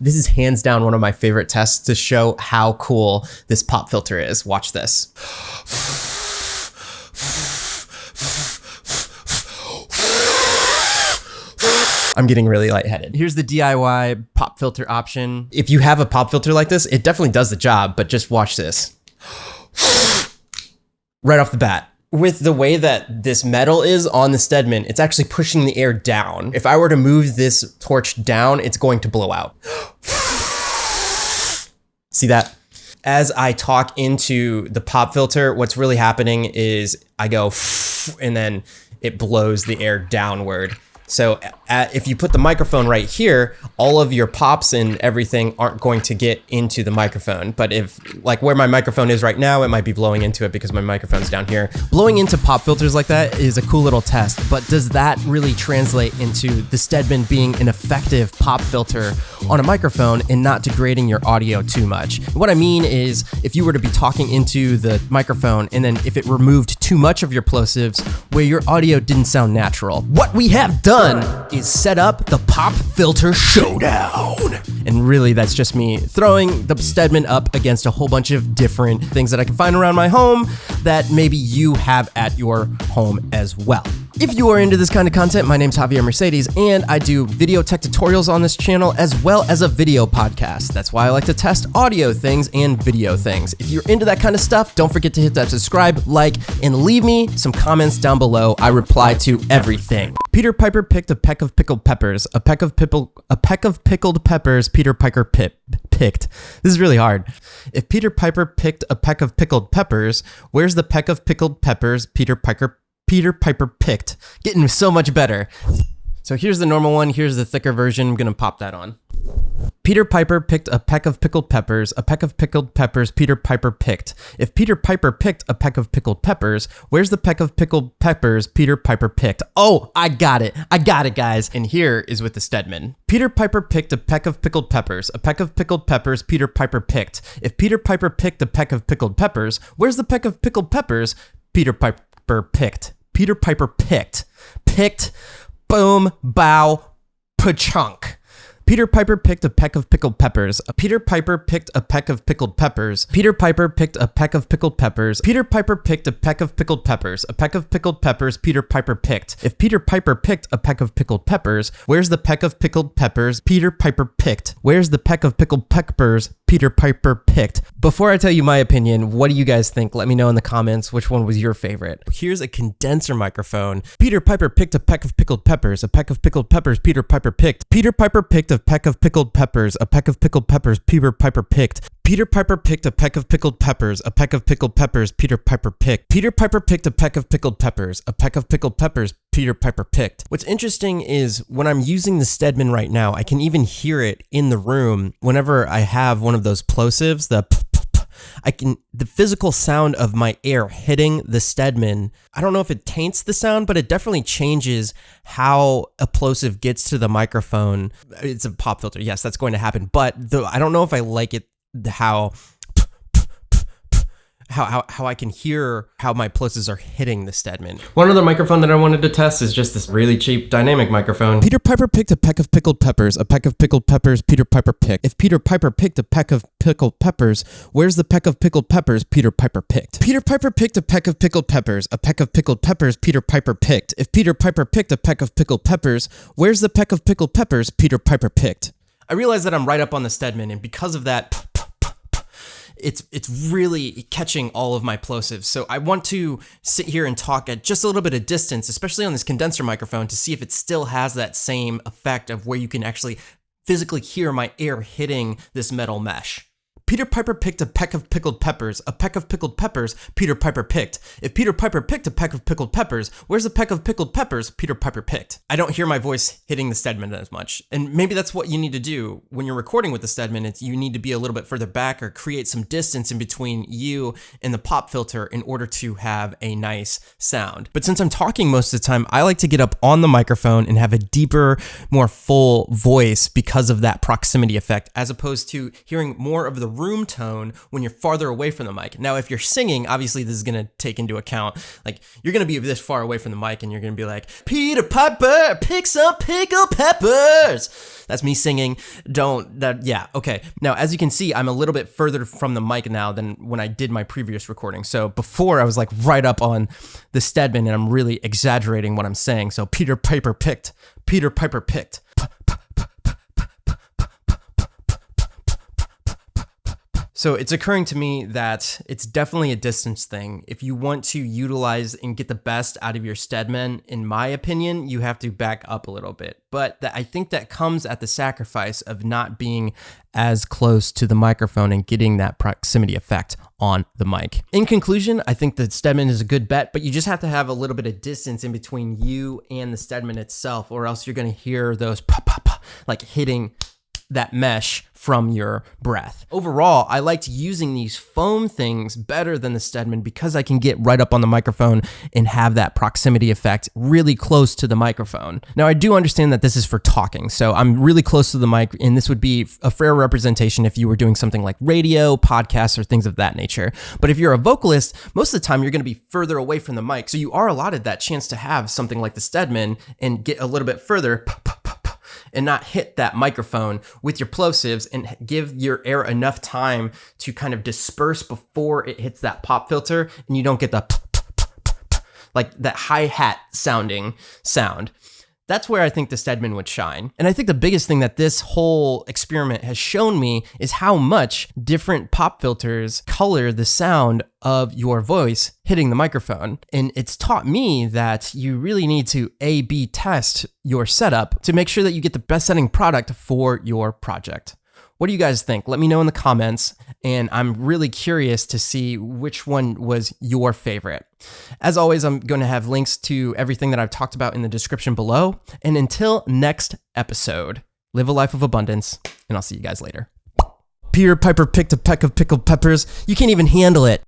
This is hands down one of my favorite tests to show how cool this pop filter is. Watch this. I'm getting really lightheaded. Here's the DIY pop filter option. If you have a pop filter like this, it definitely does the job, but just watch this. Right off the bat. With the way that this metal is on the Stedman, it's actually pushing the air down. If I were to move this torch down, it's going to blow out. See that? As I talk into the pop filter, what's really happening is I go and then it blows the air downward. So if you put the microphone right here, all of your pops and everything aren't going to get into the microphone. But if, like where my microphone is right now, it might be blowing into it because my microphone's down here. Blowing into pop filters like that is a cool little test, but does that really translate into the Stedman being an effective pop filter on a microphone and not degrading your audio too much? What I mean is, if you were to be talking into the microphone and then if it removed too much of your plosives where your audio didn't sound natural, what we have done is set up the pop filter showdown. And really, that's just me throwing the Stedman up against a whole bunch of different things that I can find around my home that maybe you have at your home as well. If you are into this kind of content, my name's Javier Mercedes, and I do video tech tutorials on this channel as well as a video podcast. That's why I like to test audio things and video things. If you're into that kind of stuff, don't forget to hit that subscribe, like, and leave me some comments down below. I reply to everything. Peter Piper picked a peck of pickled peppers. A peck of pickled peppers Peter Piper picked. This is really hard. If Peter Piper picked a peck of pickled peppers, where's the peck of pickled peppers Peter Piper picked? Getting so much better. So here's the normal one. Here's the thicker version. I'm going to pop that on. Peter Piper picked a peck of pickled peppers. A peck of pickled peppers Peter Piper picked. If Peter Piper picked a peck of pickled peppers, where's the peck of pickled peppers Peter Piper picked? Oh, I got it, guys. And here is with the Stedman. Peter Piper picked a peck of pickled peppers. A peck of pickled peppers Peter Piper picked. If Peter Piper picked a peck of pickled peppers, where's the peck of pickled peppers Peter Piper picked? Peter Piper picked. Picked. Boom. Bow. Pachunk. Peter Piper picked a peck of pickled peppers. Peter Piper picked a peck of pickled peppers. Peter Piper picked a peck of pickled peppers. Peter Piper picked a peck of pickled peppers. A peck of pickled peppers Peter Piper picked. If Peter Piper picked a peck of pickled peppers, where's the peck of pickled peppers Peter Piper picked? Where's the peck of pickled peppers Peter Piper picked? Before I tell you my opinion, what do you guys think? Let me know in the comments which one was your favorite. Here's a condenser microphone. Peter Piper picked a peck of pickled peppers. A peck of pickled peppers Peter Piper picked. Peter Piper picked a peck of pickled peppers. A peck of pickled peppers Peter Piper picked. Peter Piper picked a peck of pickled peppers. A peck of pickled peppers Peter Piper picked. Peter Piper picked a peck of pickled peppers. A peck of pickled peppers Peter Piper picked. What's interesting is when I'm using the Stedman right now, I can even hear it in the room whenever I have one of those plosives, the physical sound of my air hitting the Stedman. I don't know if it taints the sound, but it definitely changes how a plosive gets to the microphone. It's a pop filter. Yes, that's going to happen. But I don't know if I like it, how I can hear how my plosives are hitting the Stedman. One other microphone that I wanted to test is just this really cheap dynamic microphone. Peter Piper picked a peck of pickled peppers. A peck of pickled peppers Peter Piper picked. If Peter Piper picked a peck of pickled peppers, where's the peck of pickled peppers Peter Piper picked? Peter Piper picked a peck of pickled peppers. A peck of pickled peppers Peter Piper picked. If Peter Piper picked a peck of pickled peppers, where's the peck of pickled peppers Peter Piper picked? I realize that I'm right up on the Stedman, and because of that, it's really catching all of my plosives. So I want to sit here and talk at just a little bit of distance, especially on this condenser microphone, to see if it still has that same effect of where you can actually physically hear my air hitting this metal mesh. Peter Piper picked a peck of pickled peppers. A peck of pickled peppers Peter Piper picked. If Peter Piper picked a peck of pickled peppers, where's the peck of pickled peppers Peter Piper picked? I don't hear my voice hitting the Stedman as much. And maybe that's what you need to do when you're recording with the Stedman. You need to be a little bit further back or create some distance in between you and the pop filter in order to have a nice sound. But since I'm talking most of the time, I like to get up on the microphone and have a deeper, more full voice because of that proximity effect, as opposed to hearing more of the room tone when you're farther away from the mic. Now, if you're singing, obviously this is going to take into account, like, you're going to be this far away from the mic and you're going to be like, Peter Piper, pick some pickled peppers. That's me singing. Okay. Now, as you can see, I'm a little bit further from the mic now than when I did my previous recording. So before I was like right up on the Stedman and I'm really exaggerating what I'm saying. So Peter Piper picked. So it's occurring to me that it's definitely a distance thing. If you want to utilize and get the best out of your Stedman, in my opinion, you have to back up a little bit. But I think that comes at the sacrifice of not being as close to the microphone and getting that proximity effect on the mic. In conclusion, I think that Stedman is a good bet, but you just have to have a little bit of distance in between you and the Stedman itself, or else you're going to hear those pop, pop, pop, like hitting that mesh from your breath. Overall, I liked using these foam things better than the Stedman because I can get right up on the microphone and have that proximity effect really close to the microphone. Now, I do understand that this is for talking, so I'm really close to the mic, and this would be a fair representation if you were doing something like radio, podcasts, or things of that nature. But if you're a vocalist, most of the time you're going to be further away from the mic, so you are allotted that chance to have something like the Stedman and get a little bit further and not hit that microphone with your plosives and give your air enough time to kind of disperse before it hits that pop filter and you don't get the like that hi-hat sounding sound. That's where I think the Stedman would shine. And I think the biggest thing that this whole experiment has shown me is how much different pop filters color the sound of your voice hitting the microphone. And it's taught me that you really need to A/B test your setup to make sure that you get the best sounding product for your project. What do you guys think? Let me know in the comments, and I'm really curious to see which one was your favorite. As always, I'm going to have links to everything that I've talked about in the description below. And until next episode, live a life of abundance, and I'll see you guys later. Peter Piper picked a peck of pickled peppers. You can't even handle it.